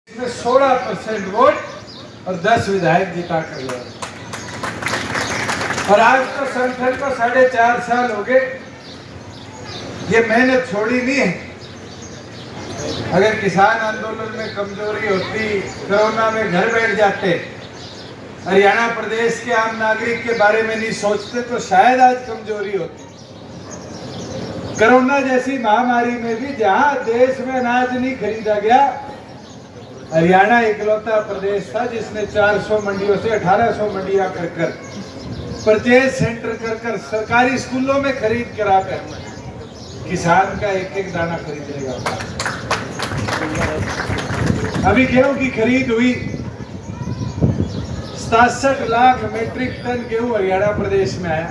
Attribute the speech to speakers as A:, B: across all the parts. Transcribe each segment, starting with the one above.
A: इसमें 16% वोट और 10 विधायक जिता कर गए। और आज तो संगठन को 4.5 साल हो गए, ये मेहनत छोड़ी नहीं है। अगर किसान आंदोलन में कमजोरी होती, कोरोना में घर बैठ जाते, हरियाणा प्रदेश के आम नागरिक के बारे में नहीं सोचते, तो शायद आज कमजोरी होती। कोरोना जैसी महामारी में भी जहां देश में अनाज नहीं खरीदा गया, हरियाणा इकलौता प्रदेश था जिसने 400 मंडियों से 1800 मंडियां कर परचेज सेंटर कर सरकारी स्कूलों में खरीद कराकर किसान का एक एक दाना खरीद लेगा। अभी गेहूं की खरीद हुई, 67 लाख मीट्रिक टन गेहूं हरियाणा प्रदेश में आया।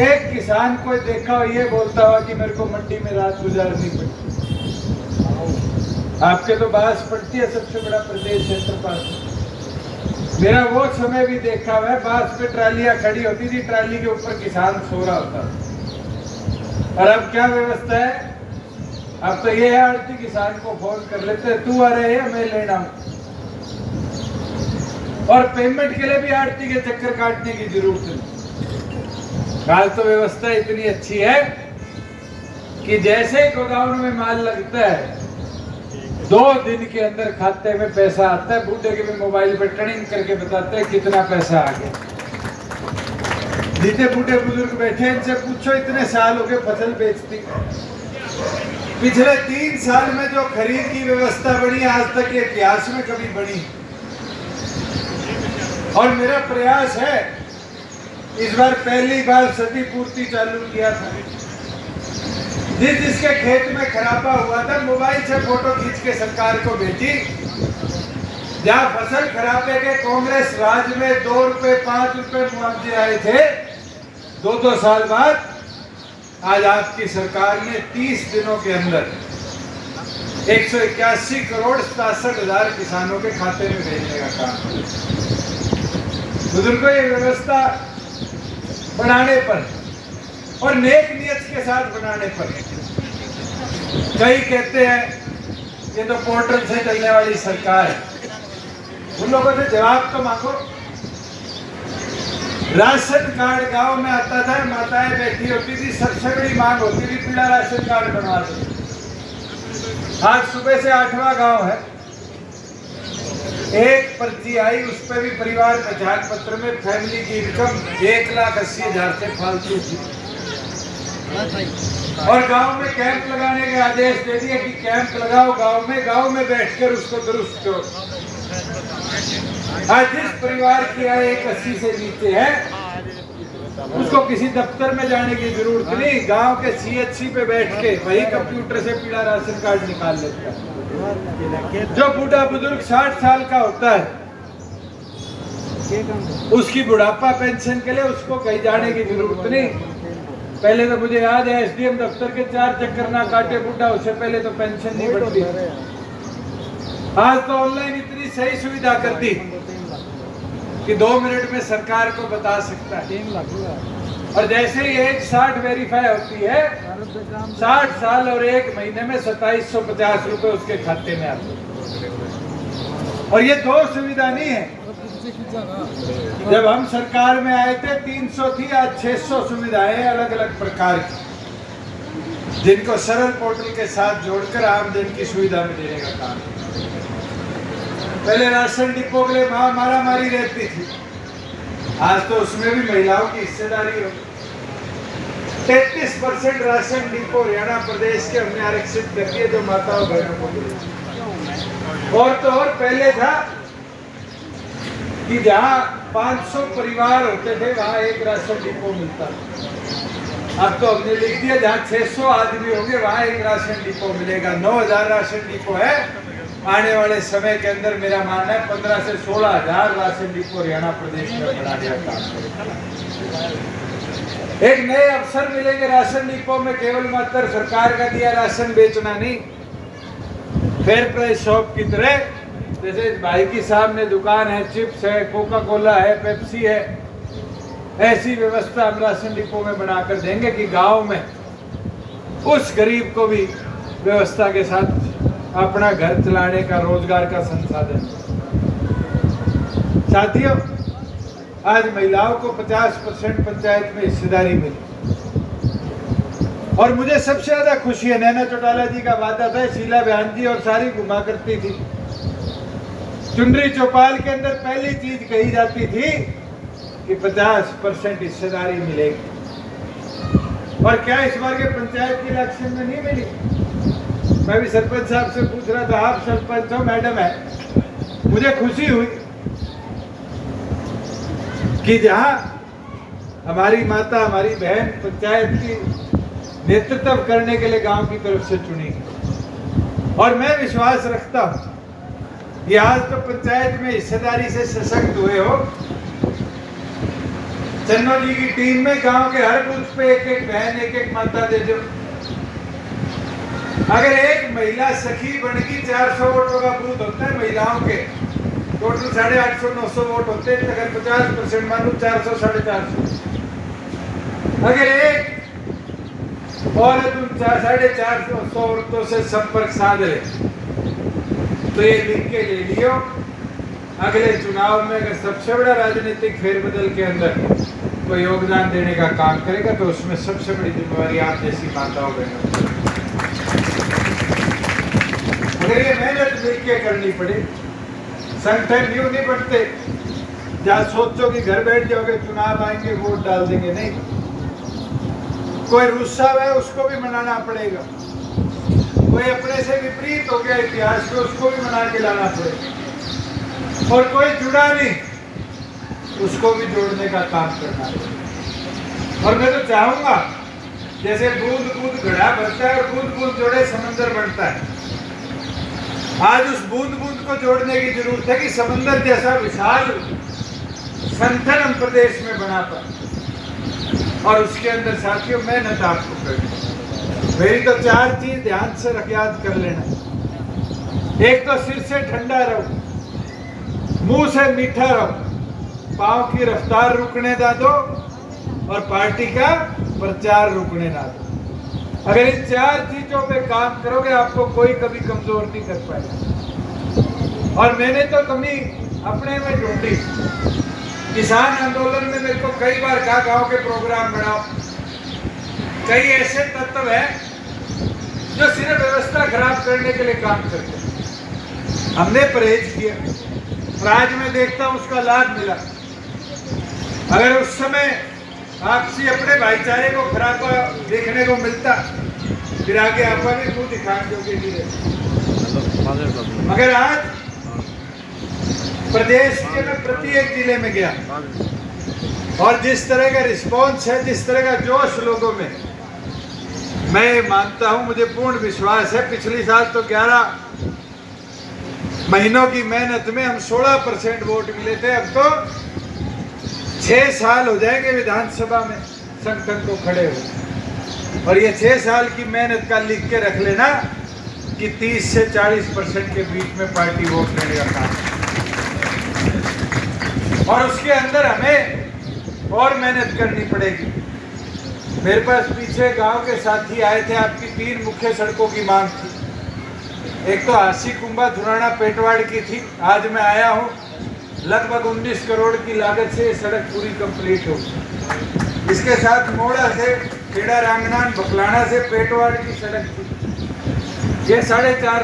A: एक किसान को देखा हो ये बोलता हुआ कि मेरे को मंडी में रात गुजारनी पड़ी। आपके तो बास पड़ती है, सबसे बड़ा प्रदेश सेंटर पास। मेरा वो समय भी देखा हुआ है, बास पे ट्रालियां खड़ी होती थी, ट्राली के ऊपर किसान सो रहा होता। और अब क्या व्यवस्था है? अब तो ये है, आड़ती किसान को फोन कर लेते हैं, तू आ रहे है मैं लेना हूं। और पेमेंट के लिए भी आड़ती के चक्कर काटने की जरूरत नहीं। आज तो व्यवस्था इतनी अच्छी है कि जैसे गोदाम में माल लगता है, 2 दिन के अंदर खाते में पैसा आता है। बूढ़े के भी मोबाइल पर ट्रेनिंग करके बताते हैं कितना पैसा आ गया। जितने बूढ़े बुजुर्ग बैठे इनसे पूछो, इतने साल हो गए फसल बेचती, पिछले 3 साल में जो खरीद की व्यवस्था बनी आज तक के इतिहास में कभी बनी। और मेरा प्रयास है, इस बार पहली बार क्षतिपूर्ति चालू किया था। जिसके खेत में खराबा हुआ था, मोबाइल से फोटो खींच के सरकार को भेजी। जहां फसल खराबे के कांग्रेस राज में 2 रुपए 5 रुपए मुआवजे आए थे, 2 साल बाद आज आपकी सरकार ने 30 दिनों के अंदर 181 करोड़ 67,000 किसानों के खाते में भेजने का काम। बुजुर्गों, ये व्यवस्था बनाने पर और नेक नियत के साथ बनाने पर, कई कहते हैं ये तो पोर्टल से चलने वाली सरकार है। उन लोगों से जवाब तो मांगो। राशन कार्ड गांव में आता था, माताएं बैठी होती थी, सबसे बड़ी मांग होती थी पीला राशन कार्ड बनवा दो। आज सुबह से 8वां गांव है, एक पर्ची आई, उस पर भी परिवार पहचान पत्र में फैमिली की इनकम 1,80,000 से फालतू थी। और गांव में कैंप लगाने के आदेश दे दिए कि कैंप लगाओ गांव में बैठकर उसको दुरुस्त करो। आज जिस परिवार की आय 1,80 से नीचे है, उसको किसी दफ्तर में जाने की जरूरत नहीं, गांव के CHC पे बैठ के वही कंप्यूटर से पीला राशन कार्ड निकाल लेता है। जो बूढ़ा बुजुर्ग 60 साल का होता है, उसकी बुढ़ापा पेंशन के लिए उसको कहीं जाने की जरूरत नहीं। पहले तो मुझे याद है, SDM दफ्तर के 4 चक्कर ना काटे बूढ़ा, उससे पहले तो पेंशन नहीं बढ़ती। आज तो ऑनलाइन इतनी सही सुविधा कर दी कि 2 मिनट में सरकार को बता सकता है। और जैसे ही एज 60 वेरीफाई होती है, 60 साल और 1 महीने में 2750 रुपए उसके खाते में आते हैं। और ये 2 सुविधा नहीं है। जब हम सरकार में आए थे 300 थी, आज 600 सुविधाएं अलग अलग प्रकार की, जिनको सरल पोर्टल के साथ जोड़कर आमजन की सुविधा में देने का काम। पहले राशन डिपो के लिए मारामारी रहती थी, आज तो उसमें भी महिलाओं की हिस्सेदारी हो। 33% राशन डिपो हरियाणा प्रदेश के हमने आरक्षित कर दिए, जो माताओं बहनों को मिले। और तो और पहले था कि जहां 500 परिवार होते थे, वहां एक राशन डिपो मिलता। अब तो हमने लिख दिया जहां 600 आदमी होंगे वहां एक राशन डिपो मिलेगा। 9,000 राशन डिपो है। आने वाले समय के अंदर मेरा मानना है 15 से 16,000 राशन डिपो हरियाणा प्रदेश में बनाने का काम करेगा। एक नए अवसर मिलेंगे राशन डिपो में, केवल मात्र सरकार का दिया राशन बेचना नहीं, फेयर प्राइस शॉप की तरह। जैसे इस भाई की सामने दुकान है, चिप्स है, कोका कोला है, पेप्सी है, ऐसी व्यवस्था हम राशन डिपो में बनाकर देंगे कि गांव में उस गरीब को भी व्यवस्था के साथ अपना घर चलाने का, रोजगार का संसाधन। साथियों, आज महिलाओं को 50% पंचायत में हिस्सेदारी मिली और मुझे सबसे ज्यादा खुशी है, नैना चौटाला जी का वादा था, शीला बहन जी और सारी घुमा करती थी, चुनरी चौपाल के अंदर पहली चीज कही जाती थी कि 50% हिस्सेदारी मिलेगी। और क्या इस बार के पंचायत के इलेक्शन में नहीं मिली? मैं भी सरपंच साहब से पूछ रहा था, आप सरपंच हो, मैडम है, मुझे खुशी हुई कि जहां हमारी माता, हमारी बहन पंचायत की नेतृत्व करने के लिए गांव की तरफ से चुनी गई। और मैं विश्वास रखता हूं कि आज तो पंचायत में हिस्सेदारी से सशक्त हुए हो। चन्नो जी की टीम में गांव के हर बूथ पे एक एक बहन, एक एक माता दे दो। अगर एक महिला सखी बन गई, 400 वोटों का बूथ होता है महिलाओं के, टोटल 850-900 वोट होते हैं, अगर 50% मानो 400 450। अगर एक औरत उन 450 औरतों से संपर्क साध ले तो ये लिख के ले लियो, अगले चुनाव में अगर सबसे बड़ा राजनीतिक फेरबदल के अंदर कोई योगदान देने का काम करेगा तो उसमें सबसे बड़ी जिम्मेवारी आप जैसी माताओं बहनों। अगर ये मेहनत मिलके करनी पड़े, संगठन यूं नहीं बनते जहाँ सोचो कि घर बैठ जाओगे, चुनाव आएंगे, वोट डाल देंगे, नहीं। कोई रुस्सा है उसको भी मनाना पड़ेगा, कोई अपने से विपरीत हो गया इतिहास में उसको भी मना के लाना पड़ेगा, और कोई जुड़ा नहीं उसको भी जोड़ने का काम करना है। और मैं तो चाहूंगा जैसे बूंद बूंद घड़ा भरता है और बूंद बूंद जोड़े समंदर बनता है, आज उस बूंद बूंद को जोड़ने की जरूरत है कि समंदर जैसा विशाल संगठन हम प्रदेश में बना पाए। और उसके अंदर साथियों मेहनत आपको करनी। मेरी तो 4 चीज ध्यान से याद कर लेना। एक तो सिर से ठंडा रहो, मुंह से मीठा रहो, पांव की रफ्तार रुकने ना दो और पार्टी का प्रचार रुकने ना दो। अगर इन 4 चीजों पे काम करोगे आपको कोई कभी कमजोर नहीं कर पाएगा। और मैंने तो कमी अपने में ढूंढी। किसान आंदोलन में मेरे को कई बार कहा गांव के प्रोग्राम बनाओ। कई ऐसे तत्व है जो सिर्फ व्यवस्था खराब करने के लिए काम करते हैं। हमने परहेज किया, आज मैं देखता हूं उसका लाभ मिला। अगर उस समय आपसी अपने भाईचारे को खराब देखने को मिलता फिर आगे आपका भी खुद दिखाएंगे धीरे। मगर आज प्रदेश के मैं प्रत्येक जिले में गया और जिस तरह का रिस्पॉन्स है, जिस तरह का जोश लोगों में, मैं मानता हूं, मुझे पूर्ण विश्वास है पिछली साल तो 11 महीनों की मेहनत में हम 16% वोट मिले थे। अब तो 6 साल हो जाएंगे विधानसभा में संगठन को खड़े हो। और ये 6 साल की मेहनत का लिख के रख लेना कि 30 से 40% के बीच में पार्टी वोट लेने का काम। और उसके अंदर हमें और मेहनत करनी पड़ेगी। मेरे पास पीछे गांव के साथी आए थे, आपकी 3 मुख्य सड़कों की मांग थी। एक तो हासी कुंभा धुराना पेटवाड़ की थी, आज मैं आया हूँ, लगभग 19 करोड़ की लागत से ये सड़क पूरी कंप्लीट हो। इसके साथ मोड़ा से खेड़ा रांगनान बकलाना से पेटवाड़ की सड़क थी, ये 4.5